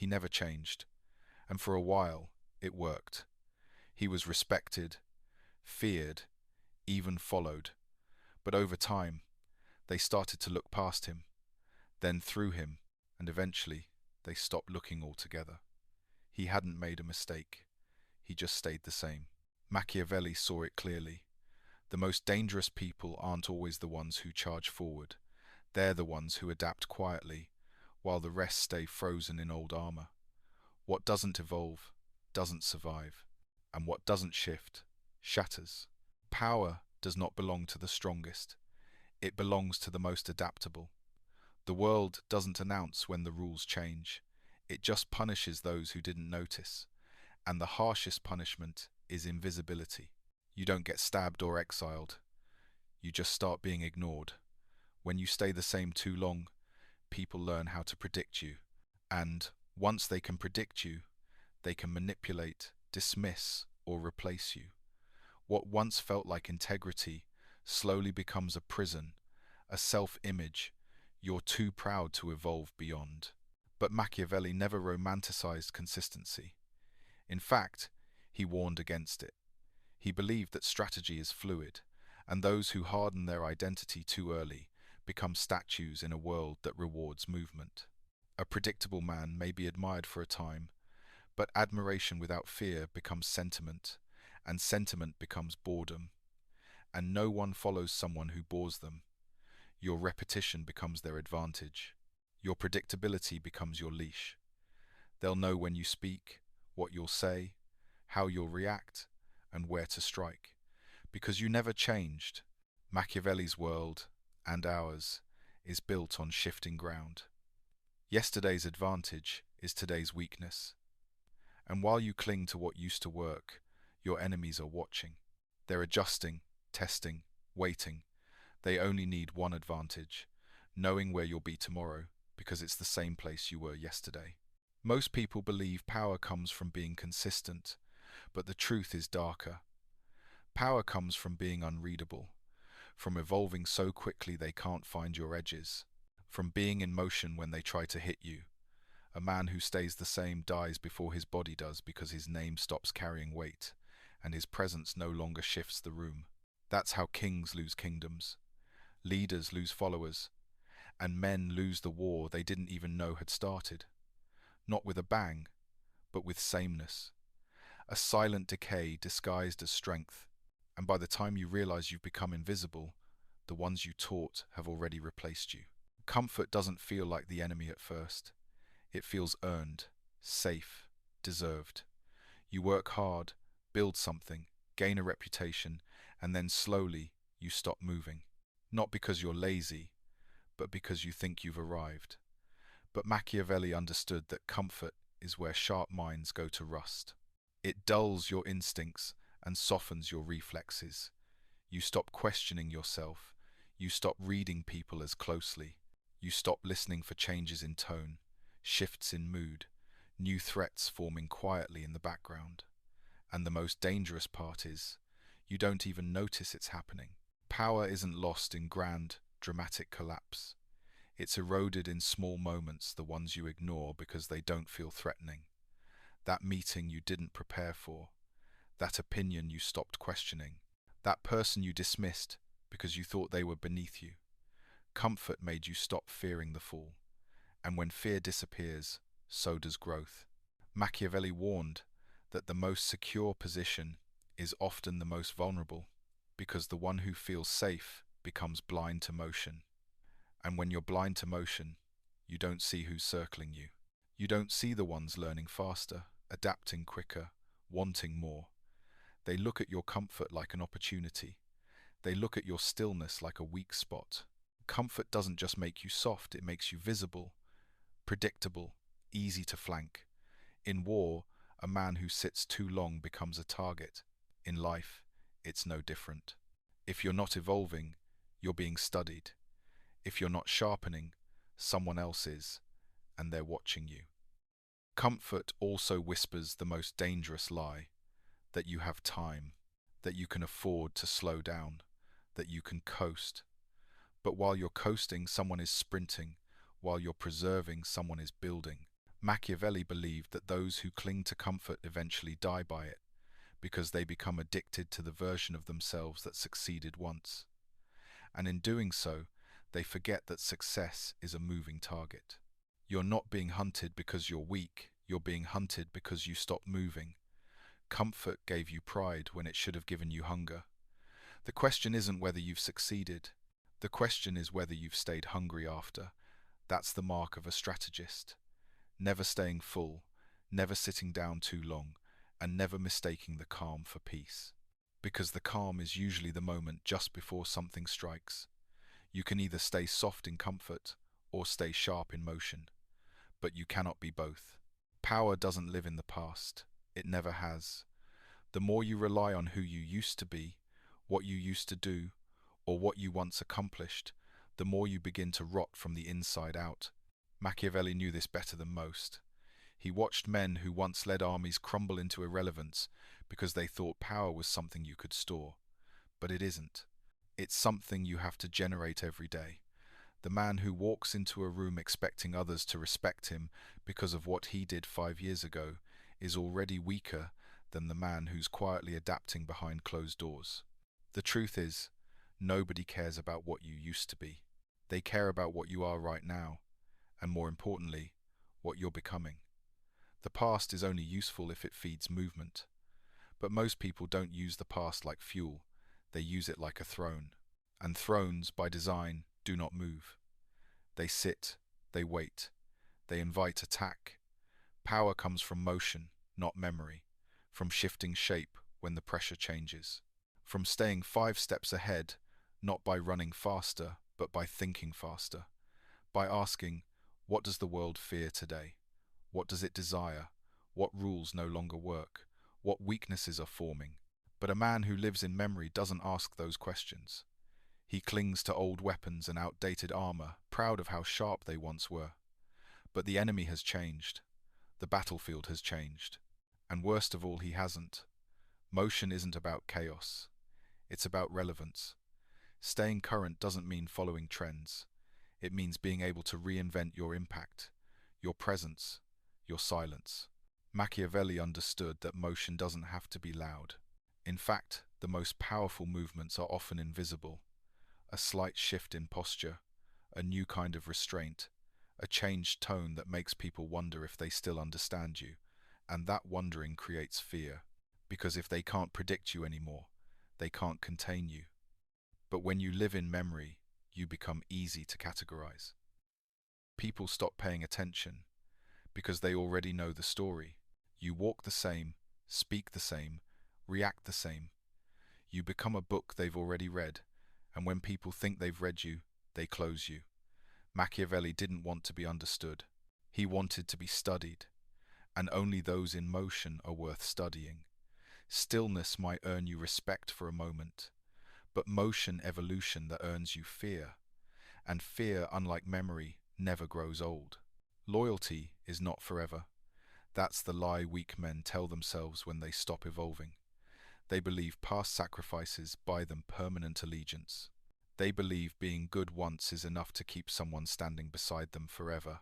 He never changed, and for a while it worked. He was respected, feared, even followed, but over time they started to look past him, then through him, and eventually they stopped looking altogether. He hadn't made a mistake, he just stayed the same. Machiavelli saw it clearly. The most dangerous people aren't always the ones who charge forward. They're the ones who adapt quietly, while the rest stay frozen in old armor. What doesn't evolve doesn't survive, and what doesn't shift shatters. Power does not belong to the strongest. It belongs to the most adaptable. The world doesn't announce when the rules change. It just punishes those who didn't notice. And the harshest punishment is invisibility. You don't get stabbed or exiled. You just start being ignored. When you stay the same too long, people learn how to predict you. And once they can predict you, they can manipulate, dismiss, or replace you. What once felt like integrity slowly becomes a prison, a self-image you're too proud to evolve beyond. But Machiavelli never romanticized consistency. In fact, he warned against it. He believed that strategy is fluid, and those who harden their identity too early become statues in a world that rewards movement. A predictable man may be admired for a time, but admiration without fear becomes sentiment, and sentiment becomes boredom. And no one follows someone who bores them. Your repetition becomes their advantage. Your predictability becomes your leash. They'll know when you speak, what you'll say, how you'll react, and where to strike. Because you never changed. Machiavelli's world, and ours, is built on shifting ground. Yesterday's advantage is today's weakness. And while you cling to what used to work, your enemies are watching. They're adjusting, testing, waiting. They only need one advantage, knowing where you'll be tomorrow, because it's the same place you were yesterday. Most people believe power comes from being consistent, but the truth is darker. Power comes from being unreadable, from evolving so quickly they can't find your edges, from being in motion when they try to hit you. A man who stays the same dies before his body does because his name stops carrying weight, and his presence no longer shifts the room. That's how kings lose kingdoms. Leaders lose followers, and men lose the war they didn't even know had started. Not with a bang, but with sameness. A silent decay disguised as strength, and by the time you realize you've become invisible, the ones you taught have already replaced you. Comfort doesn't feel like the enemy at first. It feels earned, safe, deserved. You work hard, build something, gain a reputation, and then slowly you stop moving. Not because you're lazy, but because you think you've arrived. But Machiavelli understood that comfort is where sharp minds go to rust. It dulls your instincts and softens your reflexes. You stop questioning yourself. You stop reading people as closely. You stop listening for changes in tone, shifts in mood, new threats forming quietly in the background. And the most dangerous part is, you don't even notice it's happening. Power isn't lost in grand, dramatic collapse. It's eroded in small moments, the ones you ignore because they don't feel threatening. That meeting you didn't prepare for. That opinion you stopped questioning. That person you dismissed because you thought they were beneath you. Comfort made you stop fearing the fall. And when fear disappears, so does growth. Machiavelli warned that the most secure position is often the most vulnerable, because the one who feels safe becomes blind to motion. And when you're blind to motion, you don't see who's circling you. You don't see the ones learning faster, adapting quicker, wanting more. They look at your comfort like an opportunity. They look at your stillness like a weak spot. Comfort doesn't just make you soft, it makes you visible, predictable, easy to flank. In war, a man who sits too long becomes a target. In life, it's no different. If you're not evolving, you're being studied. If you're not sharpening, someone else is, and they're watching you. Comfort also whispers the most dangerous lie, that you have time, that you can afford to slow down, that you can coast. But while you're coasting, someone is sprinting. While you're preserving, someone is building. Machiavelli believed that those who cling to comfort eventually die by it, because they become addicted to the version of themselves that succeeded once. And in doing so, they forget that success is a moving target. You're not being hunted because you're weak, you're being hunted because you stopped moving. Comfort gave you pride when it should have given you hunger. The question isn't whether you've succeeded. The question is whether you've stayed hungry after. That's the mark of a strategist. Never staying full, never sitting down too long, and never mistaking the calm for peace. Because the calm is usually the moment just before something strikes. You can either stay soft in comfort or stay sharp in motion, but you cannot be both. Power doesn't live in the past. It never has. The more you rely on who you used to be, what you used to do, or what you once accomplished, the more you begin to rot from the inside out. Machiavelli knew this better than most. He watched men who once led armies crumble into irrelevance because they thought power was something you could store. But it isn't. It's something you have to generate every day. The man who walks into a room expecting others to respect him because of what he did 5 years ago is already weaker than the man who's quietly adapting behind closed doors. The truth is, nobody cares about what you used to be. They care about what you are right now, and more importantly, what you're becoming. The past is only useful if it feeds movement. But most people don't use the past like fuel, they use it like a throne. And thrones, by design, do not move. They sit, they wait, they invite attack. Power comes from motion, not memory, from shifting shape when the pressure changes, from staying 5 steps ahead, not by running faster, but by thinking faster, by asking, what does the world fear today? What does it desire? What rules no longer work? What weaknesses are forming? But a man who lives in memory doesn't ask those questions. He clings to old weapons and outdated armor, proud of how sharp they once were. But the enemy has changed. The battlefield has changed. And worst of all, he hasn't. Motion isn't about chaos. It's about relevance. Staying current doesn't mean following trends. It means being able to reinvent your impact, your presence, your silence. Machiavelli understood that motion doesn't have to be loud. In fact, the most powerful movements are often invisible. A slight shift in posture, a new kind of restraint, a changed tone that makes people wonder if they still understand you. And that wondering creates fear, because if they can't predict you anymore, they can't contain you. But when you live in memory, you become easy to categorize. People stop paying attention because they already know the story. You walk the same, speak the same, react the same. You become a book they've already read, and when people think they've read you, they close you. Machiavelli didn't want to be understood. He wanted to be studied, and only those in motion are worth studying. Stillness might earn you respect for a moment, but motion evolution that earns you fear, and fear, unlike memory, never grows old. Loyalty is not forever. That's the lie weak men tell themselves when they stop evolving. They believe past sacrifices buy them permanent allegiance. They believe being good once is enough to keep someone standing beside them forever.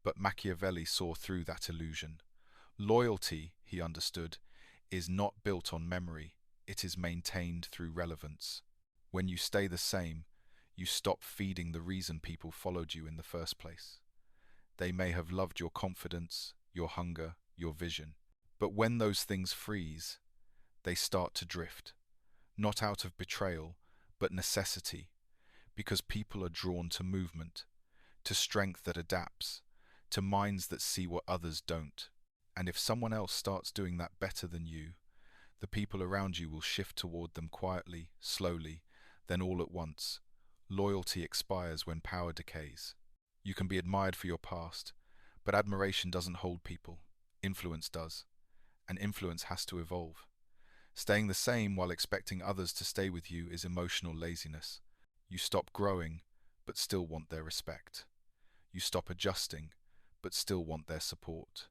But Machiavelli saw through that illusion. Loyalty, he understood, is not built on memory. It is maintained through relevance. When you stay the same, you stop feeding the reason people followed you in the first place. They may have loved your confidence, your hunger, your vision. But when those things freeze, they start to drift. Not out of betrayal, but necessity. Because people are drawn to movement, to strength that adapts, to minds that see what others don't. And if someone else starts doing that better than you, the people around you will shift toward them quietly, slowly, then all at once. Loyalty expires when power decays. You can be admired for your past, but admiration doesn't hold people. Influence does. And influence has to evolve. Staying the same while expecting others to stay with you is emotional laziness. You stop growing, but still want their respect. You stop adjusting, but still want their support.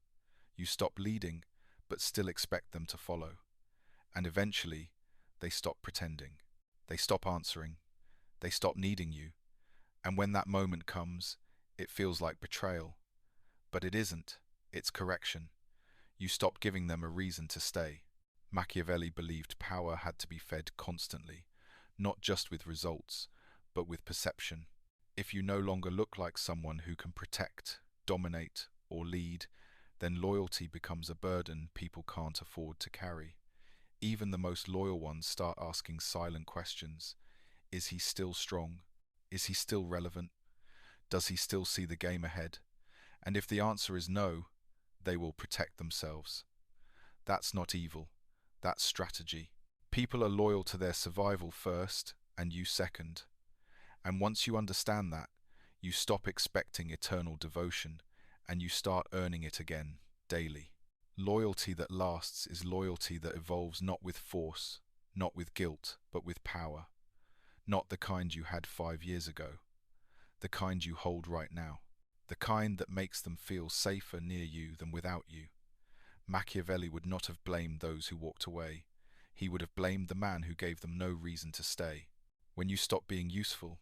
You stop leading, but still expect them to follow. And eventually, they stop pretending. They stop answering. They stop needing you. And when that moment comes, it feels like betrayal. But it isn't. It's correction. You stop giving them a reason to stay. Machiavelli believed power had to be fed constantly, not just with results, but with perception. If you no longer look like someone who can protect, dominate, or lead, then loyalty becomes a burden people can't afford to carry. Even the most loyal ones start asking silent questions. Is he still strong? Is he still relevant? Does he still see the game ahead? And if the answer is no, they will protect themselves. That's not evil. That's strategy. People are loyal to their survival first, and you second. And once you understand that, you stop expecting eternal devotion, and you start earning it again, daily. Loyalty that lasts is loyalty that evolves not with force, not with guilt, but with power. Not the kind you had 5 years ago. The kind you hold right now. The kind that makes them feel safer near you than without you. Machiavelli would not have blamed those who walked away. He would have blamed the man who gave them no reason to stay. When you stop being useful,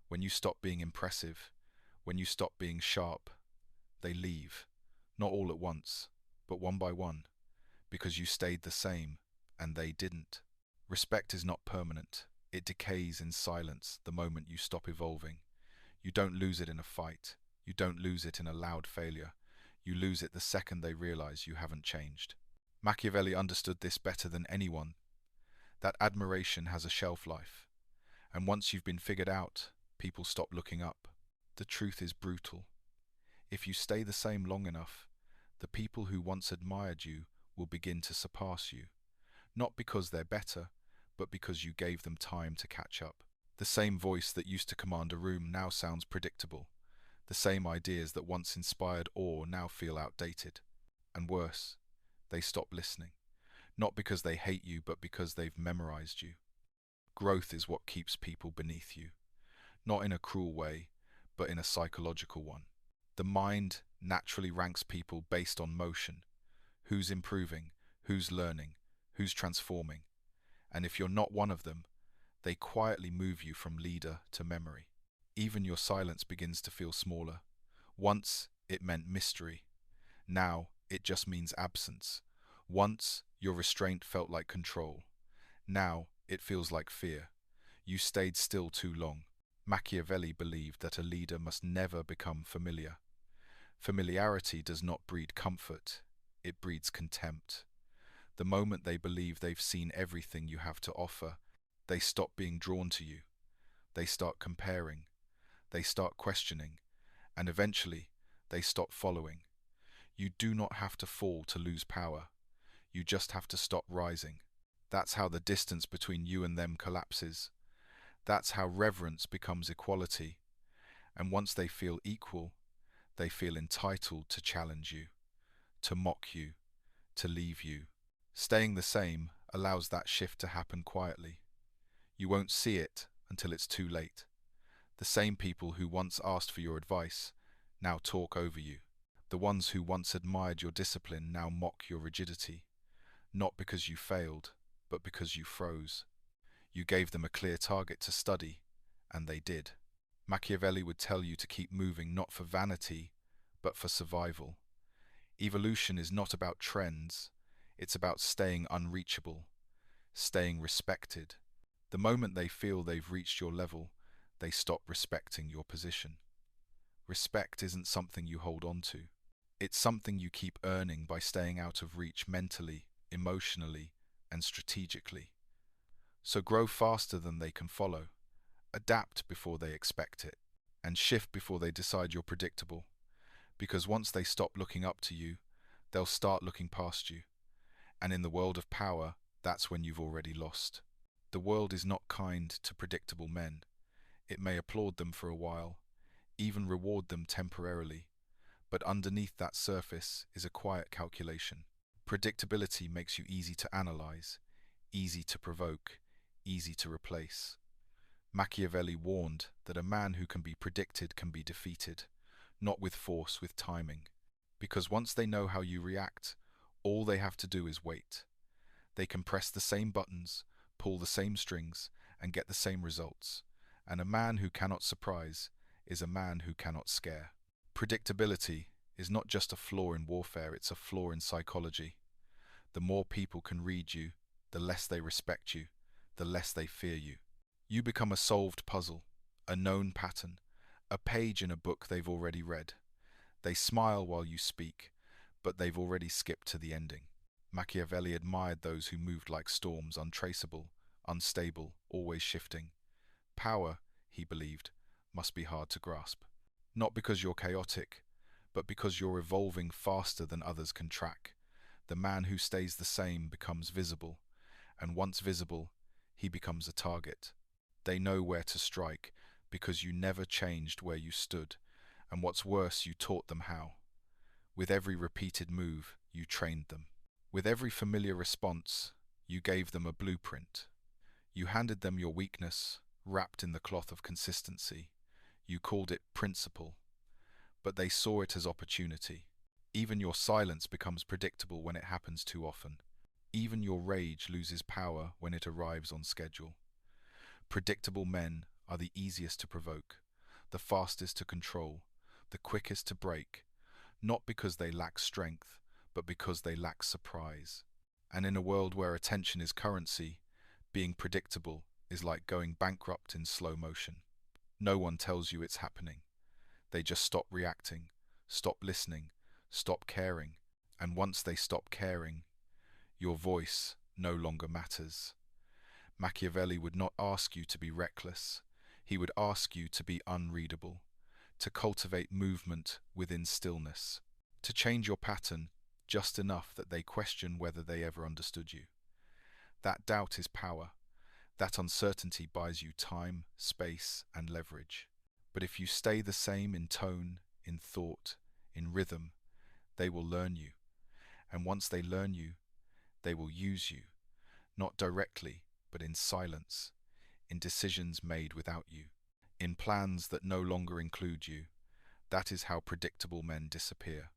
when you stop being impressive, when you stop being sharp, they leave. Not all at once, but one by one, because you stayed the same, and they didn't. Respect is not permanent. It decays in silence the moment you stop evolving. You don't lose it in a fight. You don't lose it in a loud failure. You lose it the second they realize you haven't changed. Machiavelli understood this better than anyone. That admiration has a shelf life. And once you've been figured out, people stop looking up. The truth is brutal. If you stay the same long enough, the people who once admired you will begin to surpass you. Not because they're better, but because you gave them time to catch up. The same voice that used to command a room now sounds predictable. The same ideas that once inspired awe now feel outdated. And worse, they stop listening. Not because they hate you, but because they've memorized you. Growth is what keeps people beneath you. Not in a cruel way, but in a psychological one. The mind naturally ranks people based on motion. Who's improving, who's learning, who's transforming. And if you're not one of them, they quietly move you from leader to memory. Even your silence begins to feel smaller. Once, it meant mystery. Now, it just means absence. Once, your restraint felt like control. Now, it feels like fear. You stayed still too long. Machiavelli believed that a leader must never become familiar. Familiarity does not breed comfort. It breeds contempt. The moment they believe they've seen everything you have to offer, they stop being drawn to you. They start comparing. They start questioning. And eventually, they stop following. You do not have to fall to lose power. You just have to stop rising. That's how the distance between you and them collapses. That's how reverence becomes equality. And once they feel equal, they feel entitled to challenge you, to mock you, to leave you. Staying the same allows that shift to happen quietly. You won't see it until it's too late. The same people who once asked for your advice now talk over you. The ones who once admired your discipline now mock your rigidity. Not because you failed, but because you froze. You gave them a clear target to study, and they did. Machiavelli would tell you to keep moving not for vanity, but for survival. Evolution is not about trends, it's about staying unreachable, staying respected. The moment they feel they've reached your level, they stop respecting your position. Respect isn't something you hold on to. It's something you keep earning by staying out of reach mentally, emotionally, and strategically. So grow faster than they can follow. Adapt before they expect it. And shift before they decide you're predictable. Because once they stop looking up to you, they'll start looking past you. And in the world of power, that's when you've already lost. The world is not kind to predictable men. It may applaud them for a while, even reward them temporarily. But underneath that surface is a quiet calculation. Predictability makes you easy to analyze, easy to provoke, easy to replace. Machiavelli warned that a man who can be predicted can be defeated, not with force, with timing. Because once they know how you react, all they have to do is wait. They can press the same buttons, pull the same strings, and get the same results. And a man who cannot surprise is a man who cannot scare. Predictability is not just a flaw in warfare, it's a flaw in psychology. The more people can read you, the less they respect you, the less they fear you. You become a solved puzzle, a known pattern, a page in a book they've already read. They smile while you speak, but they've already skipped to the ending. Machiavelli admired those who moved like storms, untraceable, unstable, always shifting. Power, he believed, must be hard to grasp. Not because you're chaotic, but because you're evolving faster than others can track. The man who stays the same becomes visible, and once visible, he becomes a target. They know where to strike, because you never changed where you stood, and what's worse, you taught them how. With every repeated move, you trained them. With every familiar response, you gave them a blueprint. You handed them your weakness, wrapped in the cloth of consistency. You called it principle, but they saw it as opportunity. Even your silence becomes predictable when it happens too often. Even your rage loses power when it arrives on schedule. Predictable men are the easiest to provoke, the fastest to control, the quickest to break, not because they lack strength, but because they lack surprise. And in a world where attention is currency, being predictable is like going bankrupt in slow motion. No one tells you it's happening. They just stop reacting, stop listening, stop caring, and once they stop caring, your voice no longer matters. Machiavelli would not ask you to be reckless. He would ask you to be unreadable, to cultivate movement within stillness, to change your pattern just enough that they question whether they ever understood you. That doubt is power. That uncertainty buys you time, space, and leverage. But if you stay the same in tone, in thought, in rhythm, they will learn you. And once they learn you, they will use you, not directly, but in silence, in decisions made without you, in plans that no longer include you. That is how predictable men disappear.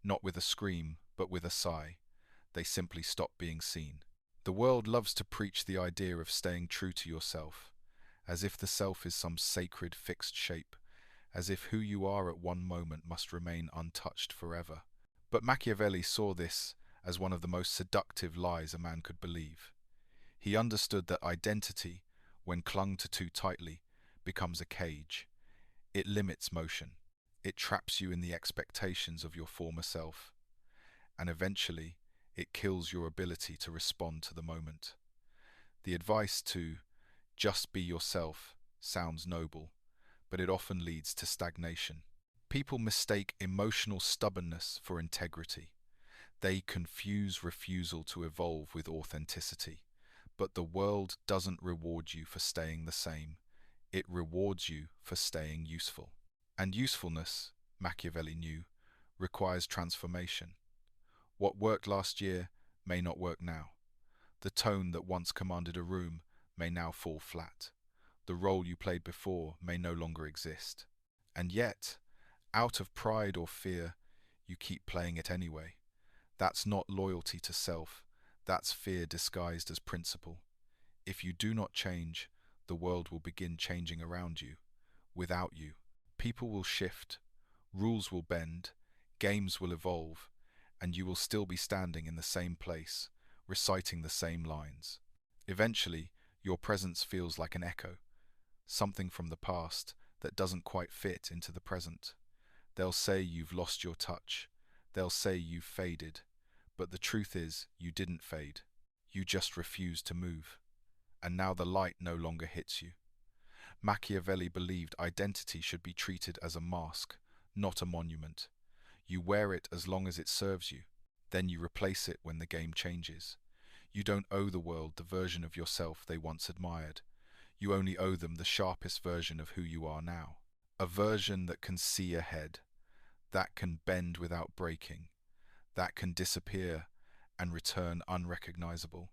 Not with a scream, but with a sigh. They simply stop being seen. The world loves to preach the idea of staying true to yourself, as if the self is some sacred fixed shape, as if who you are at one moment must remain untouched forever. But Machiavelli saw this as one of the most seductive lies a man could believe. He understood that identity, when clung to too tightly, becomes a cage. It limits motion. It traps you in the expectations of your former self. And eventually, it kills your ability to respond to the moment. The advice to just be yourself sounds noble, but it often leads to stagnation. People mistake emotional stubbornness for integrity. They confuse refusal to evolve with authenticity. But the world doesn't reward you for staying the same. It rewards you for staying useful. And usefulness, Machiavelli knew, requires transformation. What worked last year may not work now. The tone that once commanded a room may now fall flat. The role you played before may no longer exist. And yet, out of pride or fear, you keep playing it anyway. That's not loyalty to self. That's fear disguised as principle. If you do not change, the world will begin changing around you, without you. People will shift, rules will bend, games will evolve, and you will still be standing in the same place, reciting the same lines. Eventually, your presence feels like an echo, something from the past that doesn't quite fit into the present. They'll say you've lost your touch. They'll say you've faded. But the truth is, you didn't fade. You just refused to move. And now the light no longer hits you. Machiavelli believed identity should be treated as a mask, not a monument. You wear it as long as it serves you. Then you replace it when the game changes. You don't owe the world the version of yourself they once admired. You only owe them the sharpest version of who you are now. A version that can see ahead, that can bend without breaking, that can disappear and return unrecognizable.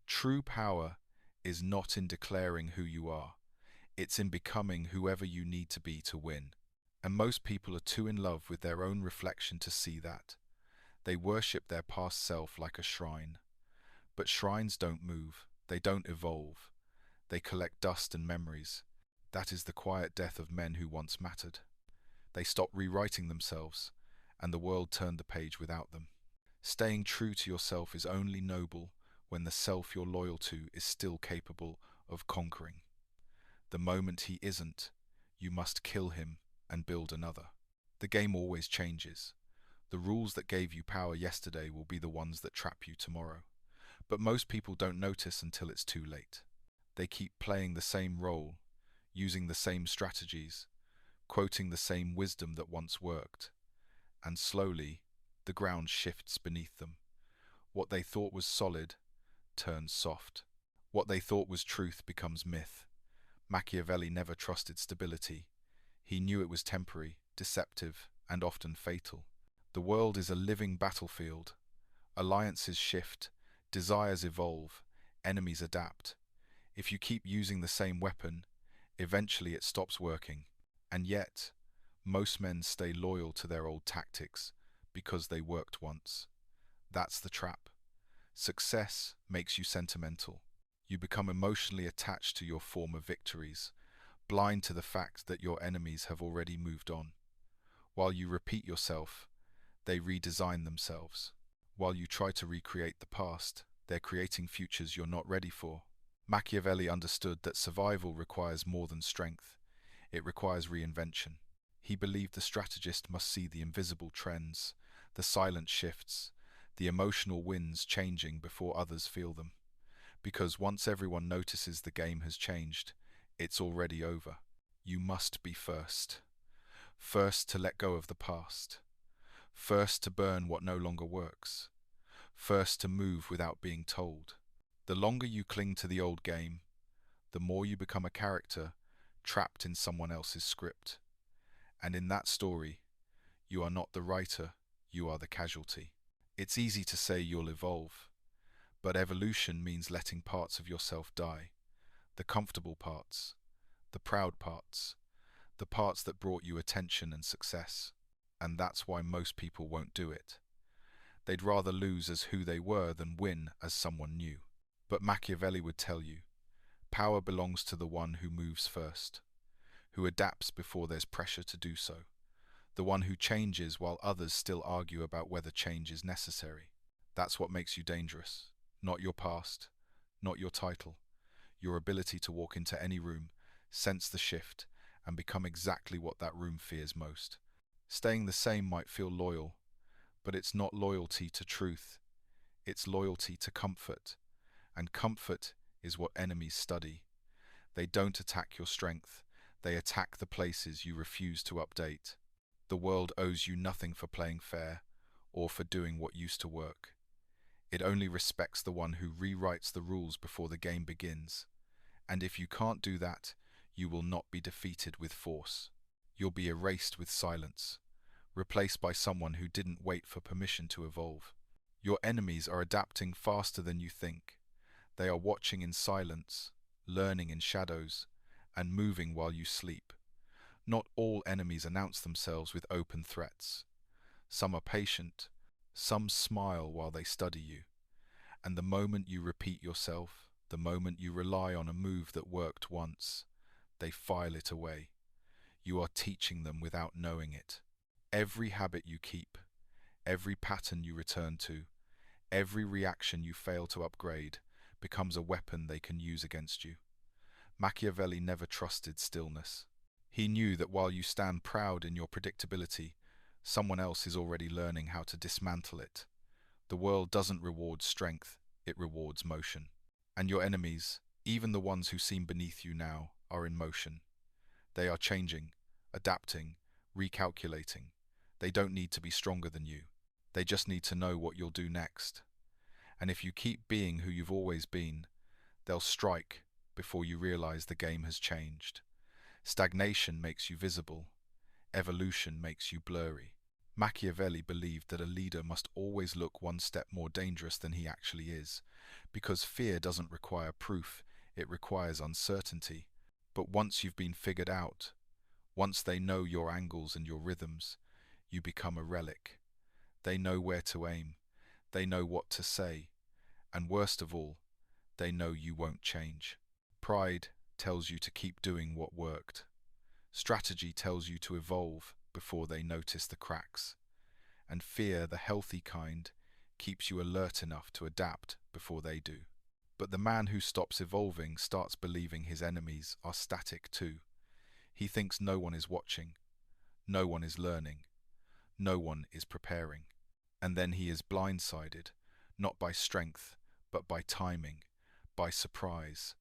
True power is not in declaring who you are. It's in becoming whoever you need to be to win. And most people are too in love with their own reflection to see that. They worship their past self like a shrine. But shrines don't move. They don't evolve. They collect dust and memories. That is the quiet death of men who once mattered. They stop rewriting themselves, and the world turned the page without them. Staying true to yourself is only noble when the self you're loyal to is still capable of conquering. The moment he isn't, you must kill him and build another. The game always changes. The rules that gave you power yesterday will be the ones that trap you tomorrow. But most people don't notice until it's too late. They keep playing the same role, using the same strategies, quoting the same wisdom that once worked. And slowly, the ground shifts beneath them. What they thought was solid turns soft. What they thought was truth becomes myth. Machiavelli never trusted stability. He knew it was temporary, deceptive, and often fatal. The world is a living battlefield. Alliances shift, desires evolve, enemies adapt. If you keep using the same weapon, eventually it stops working. And yet, most men stay loyal to their old tactics because they worked once. That's the trap. Success makes you sentimental. You become emotionally attached to your former victories, blind to the fact that your enemies have already moved on. While you repeat yourself, they redesign themselves. While you try to recreate the past, they're creating futures you're not ready for. Machiavelli understood that survival requires more than strength. It requires reinvention. He believed the strategist must see the invisible trends, the silent shifts, the emotional winds changing before others feel them. Because once everyone notices the game has changed, it's already over. You must be first. First to let go of the past. First to burn what no longer works. First to move without being told. The longer you cling to the old game, the more you become a character trapped in someone else's script. And in that story, you are not the writer, you are the casualty. It's easy to say you'll evolve, but evolution means letting parts of yourself die. The comfortable parts, the proud parts, the parts that brought you attention and success. And that's why most people won't do it. They'd rather lose as who they were than win as someone new. But Machiavelli would tell you, power belongs to the one who moves first, who adapts before there's pressure to do so, the one who changes while others still argue about whether change is necessary. That's what makes you dangerous. Not your past, not your title, your ability to walk into any room, sense the shift, and become exactly what that room fears most. Staying the same might feel loyal, but it's not loyalty to truth. It's loyalty to comfort, and comfort is what enemies study. They don't attack your strength, they attack the places you refuse to update. The world owes you nothing for playing fair, or for doing what used to work. It only respects the one who rewrites the rules before the game begins. And if you can't do that, you will not be defeated with force. You'll be erased with silence, replaced by someone who didn't wait for permission to evolve. Your enemies are adapting faster than you think. They are watching in silence, learning in shadows, and moving while you sleep. Not all enemies announce themselves with open threats. Some are patient, some smile while they study you. And the moment you repeat yourself, the moment you rely on a move that worked once, they file it away. You are teaching them without knowing it. Every habit you keep, every pattern you return to, every reaction you fail to upgrade, becomes a weapon they can use against you. Machiavelli never trusted stillness. He knew that while you stand proud in your predictability, someone else is already learning how to dismantle it. The world doesn't reward strength, it rewards motion. And your enemies, even the ones who seem beneath you now, are in motion. They are changing, adapting, recalculating. They don't need to be stronger than you. They just need to know what you'll do next. And if you keep being who you've always been, they'll strike before you realize the game has changed. Stagnation makes you visible. Evolution makes you blurry. Machiavelli believed that a leader must always look one step more dangerous than he actually is, because fear doesn't require proof, it requires uncertainty. But once you've been figured out, once they know your angles and your rhythms, you become a relic. They know where to aim, they know what to say, and worst of all, they know you won't change. Pride tells you to keep doing what worked. Strategy tells you to evolve before they notice the cracks. and fear, the healthy kind, keeps you alert enough to adapt before they do. But the man who stops evolving starts believing his enemies are static too. He thinks no one is watching, no one is learning, no one is preparing. And then he is blindsided, not by strength, but by timing, by surprise,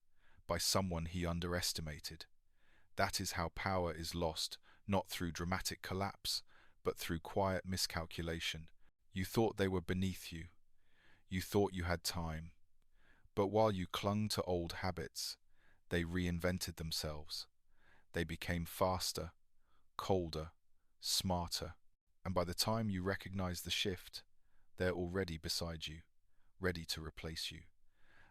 by someone he underestimated. That is how power is lost, not through dramatic collapse, but through quiet miscalculation. You thought they were beneath you. You thought you had time. But while you clung to old habits, they reinvented themselves. They became faster, colder, smarter. And by the time you recognize the shift, they're already beside you, ready to replace you.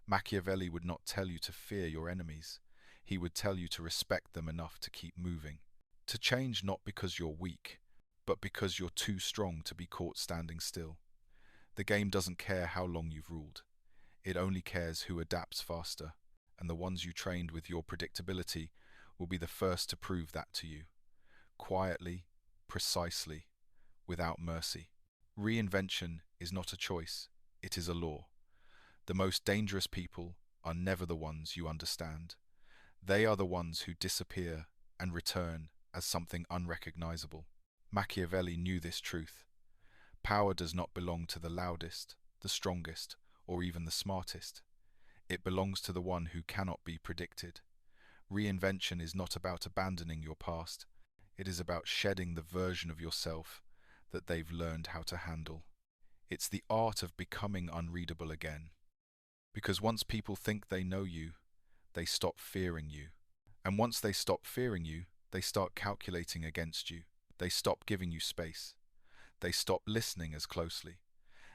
Machiavelli would not tell you to fear your enemies. He would tell you to respect them enough to keep moving. To change not because you're weak, but because you're too strong to be caught standing still. The game doesn't care how long you've ruled. It only cares who adapts faster, and the ones you trained with your predictability will be the first to prove that to you. Quietly, precisely, without mercy. Reinvention is not a choice, it is a law. The most dangerous people are never the ones you understand. They are the ones who disappear and return as something unrecognizable. Machiavelli knew this truth. Power does not belong to the loudest, the strongest, or even the smartest. It belongs to the one who cannot be predicted. Reinvention is not about abandoning your past. It is about shedding the version of yourself that they've learned how to handle. It's the art of becoming unreadable again. Because once people think they know you, they stop fearing you. And once they stop fearing you, they start calculating against you. They stop giving you space. They stop listening as closely.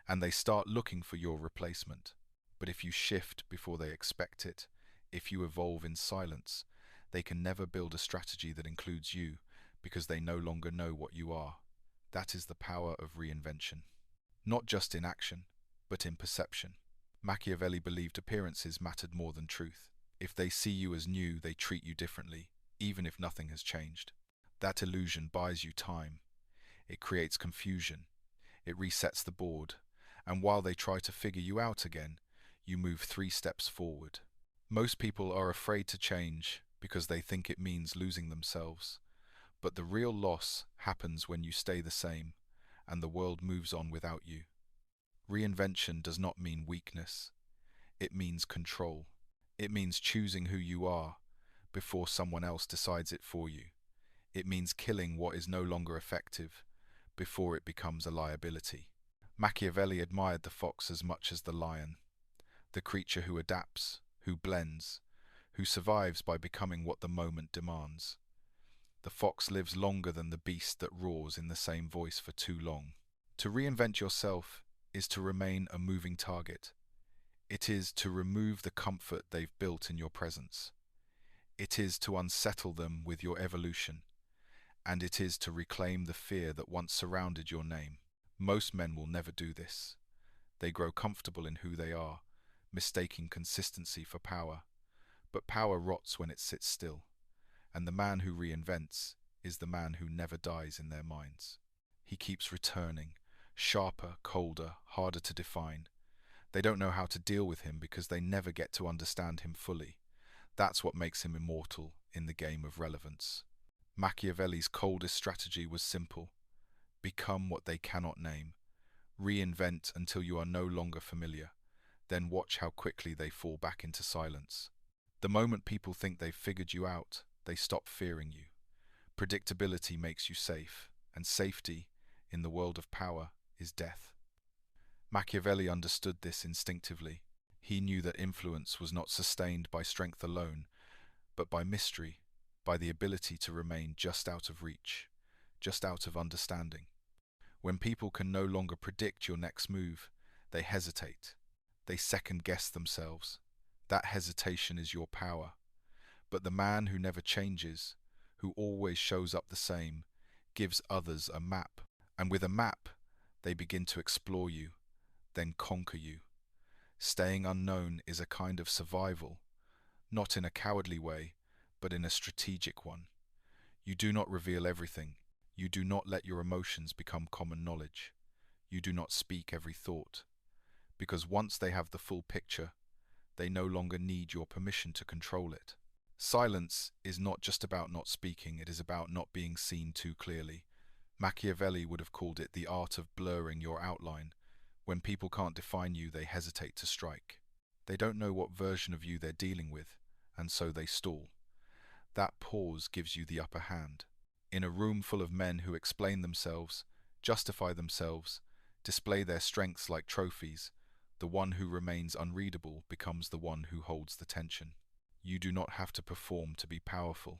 And they start looking for your replacement. But if you shift before they expect it, if you evolve in silence, they can never build a strategy that includes you because they no longer know what you are. That is the power of reinvention. Not just in action, but in perception. Machiavelli believed appearances mattered more than truth. If they see you as new, they treat you differently, even if nothing has changed. That illusion buys you time. It creates confusion. It resets the board. And while they try to figure you out again, you move 3 steps forward. Most people are afraid to change because they think it means losing themselves. But the real loss happens when you stay the same, and the world moves on without you. Reinvention does not mean weakness. It means control. It means choosing who you are before someone else decides it for you. It means killing what is no longer effective before it becomes a liability. Machiavelli admired the fox as much as the lion, the creature who adapts, who blends, who survives by becoming what the moment demands. The fox lives longer than the beast that roars in the same voice for too long. To reinvent yourself is to remain a moving target. It is to remove the comfort they've built in your presence. It is to unsettle them with your evolution. And it is to reclaim the fear that once surrounded your name. Most men will never do this. They grow comfortable in who they are, mistaking consistency for power. But power rots when it sits still. And the man who reinvents is the man who never dies in their minds. He keeps returning, sharper, colder, harder to define. They don't know how to deal with him because they never get to understand him fully. That's what makes him immortal in the game of relevance. Machiavelli's coldest strategy was simple. Become what they cannot name. Reinvent until you are no longer familiar. Then watch how quickly they fall back into silence. The moment people think they've figured you out, they stop fearing you. Predictability makes you safe, and safety, in the world of power, is death. Machiavelli understood this instinctively. He knew that influence was not sustained by strength alone, but by mystery, by the ability to remain just out of reach, just out of understanding. When people can no longer predict your next move, they hesitate. They second-guess themselves. That hesitation is your power. But the man who never changes, who always shows up the same, gives others a map. And with a map, they begin to explore you, then conquer you. Staying unknown is a kind of survival, not in a cowardly way, but in a strategic one. You do not reveal everything. You do not let your emotions become common knowledge. You do not speak every thought, because once they have the full picture, they no longer need your permission to control it. Silence is not just about not speaking, it is about not being seen too clearly. Machiavelli would have called it the art of blurring your outline. When people can't define you, they hesitate to strike. They don't know what version of you they're dealing with, and so they stall. That pause gives you the upper hand. In a room full of men who explain themselves, justify themselves, display their strengths like trophies, the one who remains unreadable becomes the one who holds the tension. You do not have to perform to be powerful.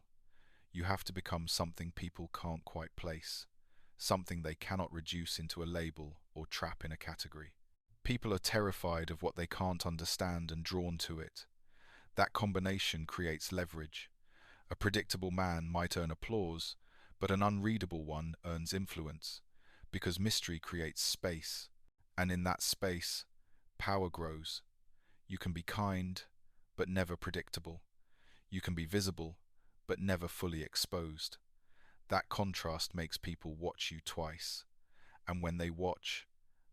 You have to become something people can't quite place, something they cannot reduce into a label or trap in a category. People are terrified of what they can't understand and drawn to it. That combination creates leverage. A predictable man might earn applause, but an unreadable one earns influence, because mystery creates space, and in that space, power grows. You can be kind, but never predictable. You can be visible, but never fully exposed. That contrast makes people watch you twice, and when they watch,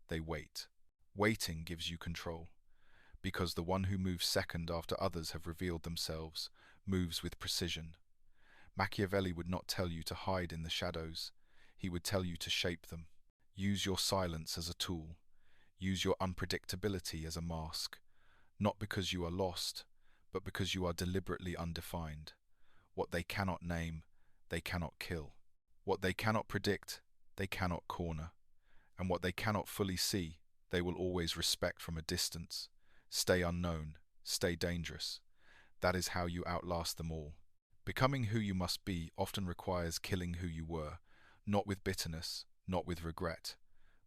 they wait. Waiting gives you control, because the one who moves second after others have revealed themselves moves with precision. Machiavelli would not tell you to hide in the shadows. He would tell you to shape them. Use your silence as a tool. Use your unpredictability as a mask, not because you are lost, but because you are deliberately undefined. What they cannot name, they cannot kill. What they cannot predict, they cannot corner. And what they cannot fully see, they will always respect from a distance. Stay unknown, stay dangerous. That is how you outlast them all. Becoming who you must be often requires killing who you were, not with bitterness, not with regret,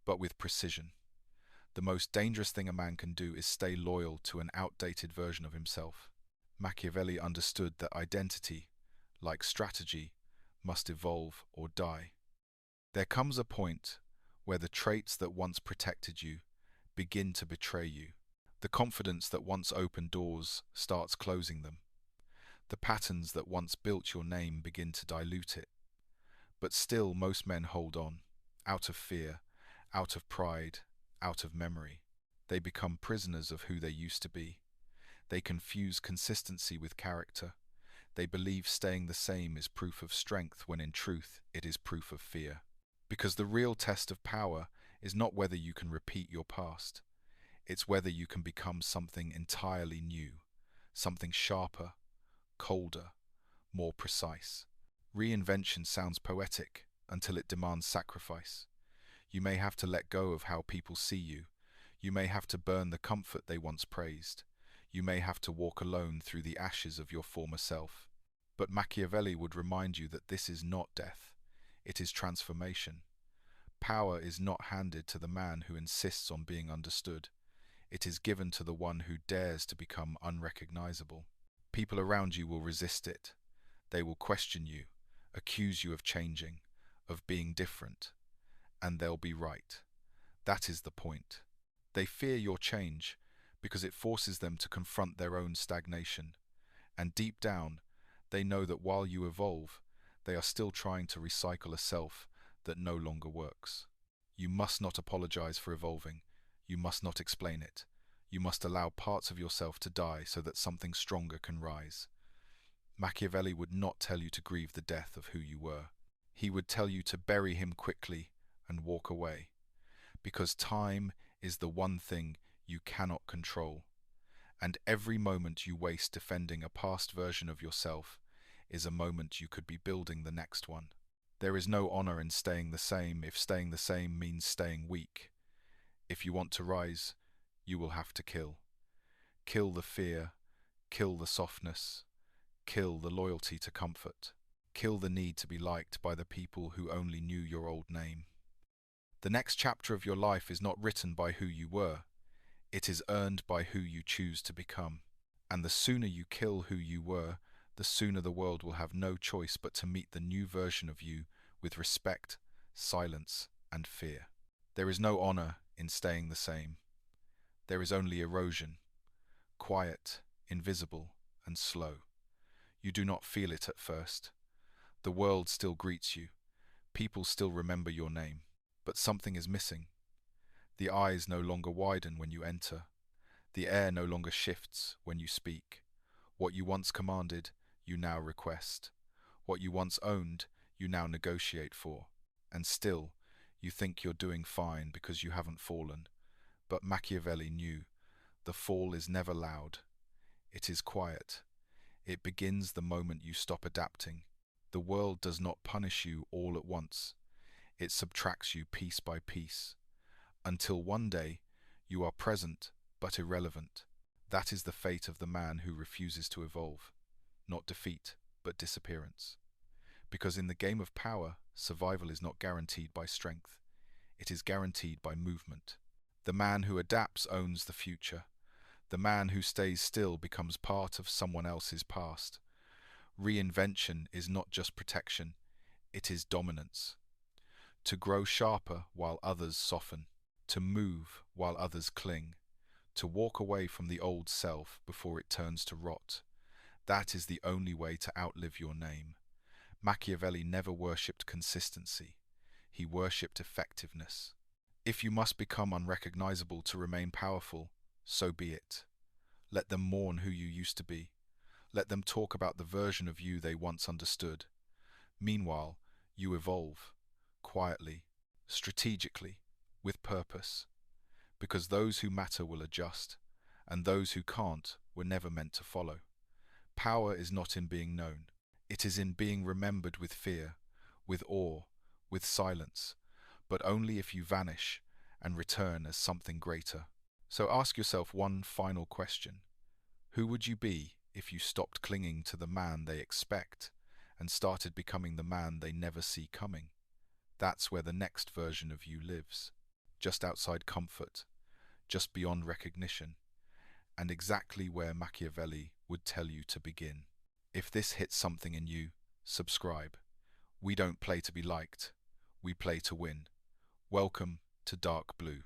but with precision. The most dangerous thing a man can do is stay loyal to an outdated version of himself. Machiavelli understood that identity, like strategy, must evolve or die. There comes a point where the traits that once protected you begin to betray you. The confidence that once opened doors starts closing them. The patterns that once built your name begin to dilute it. But still, most men hold on, out of fear, out of pride, out of memory. They become prisoners of who they used to be. They confuse consistency with character. They believe staying the same is proof of strength when in truth it is proof of fear. Because the real test of power is not whether you can repeat your past. It's whether you can become something entirely new, something sharper, colder, more precise. Reinvention sounds poetic until it demands sacrifice. You may have to let go of how people see you. You may have to burn the comfort they once praised. You may have to walk alone through the ashes of your former self. But Machiavelli would remind you that this is not death. It is transformation. Power is not handed to the man who insists on being understood. It is given to the one who dares to become unrecognizable. People around you will resist it. They will question you, accuse you of changing, of being different. And they'll be right. That is the point. They fear your change because it forces them to confront their own stagnation. And deep down, they know that while you evolve, they are still trying to recycle a self that no longer works. You must not apologize for evolving. You must not explain it. You must allow parts of yourself to die so that something stronger can rise. Machiavelli would not tell you to grieve the death of who you were. He would tell you to bury him quickly and walk away. Because time is the one thing you cannot control. And every moment you waste defending a past version of yourself is a moment you could be building the next one. There is no honor in staying the same if staying the same means staying weak. If you want to rise, you will have to kill. Kill the fear, kill the softness, kill the loyalty to comfort, kill the need to be liked by the people who only knew your old name. The next chapter of your life is not written by who you were. It is earned by who you choose to become. And the sooner you kill who you were, the sooner the world will have no choice but to meet the new version of you with respect, silence, and fear. There is no honor in staying the same. There is only erosion, quiet, invisible, and slow. You do not feel it at first. The world still greets you. People still remember your name. But something is missing. The eyes no longer widen when you enter. The air no longer shifts when you speak. What you once commanded, you now request. What you once owned, you now negotiate for. And still, you think you're doing fine because you haven't fallen. But Machiavelli knew the fall is never loud. It is quiet. It begins the moment you stop adapting. The world does not punish you all at once. It subtracts you piece by piece, until one day you are present but irrelevant. That is the fate of the man who refuses to evolve. Not defeat, but disappearance. Because in the game of power, survival is not guaranteed by strength. It is guaranteed by movement. The man who adapts owns the future. The man who stays still becomes part of someone else's past. Reinvention is not just protection, it is dominance. To grow sharper while others soften. To move while others cling. To walk away from the old self before it turns to rot. That is the only way to outlive your name. Machiavelli never worshipped consistency. He worshipped effectiveness. If you must become unrecognizable to remain powerful, so be it. Let them mourn who you used to be. Let them talk about the version of you they once understood. Meanwhile, you evolve, quietly, strategically, with purpose. Because those who matter will adjust, and those who can't were never meant to follow. Power is not in being known. It is in being remembered with fear, with awe, with silence, but only if you vanish and return as something greater. So ask yourself one final question. Who would you be if you stopped clinging to the man they expect and started becoming the man they never see coming? That's where the next version of you lives. Just outside comfort, just beyond recognition, and exactly where Machiavelli would tell you to begin. If this hits something in you, subscribe. We don't play to be liked, we play to win. Welcome to Dark Blue.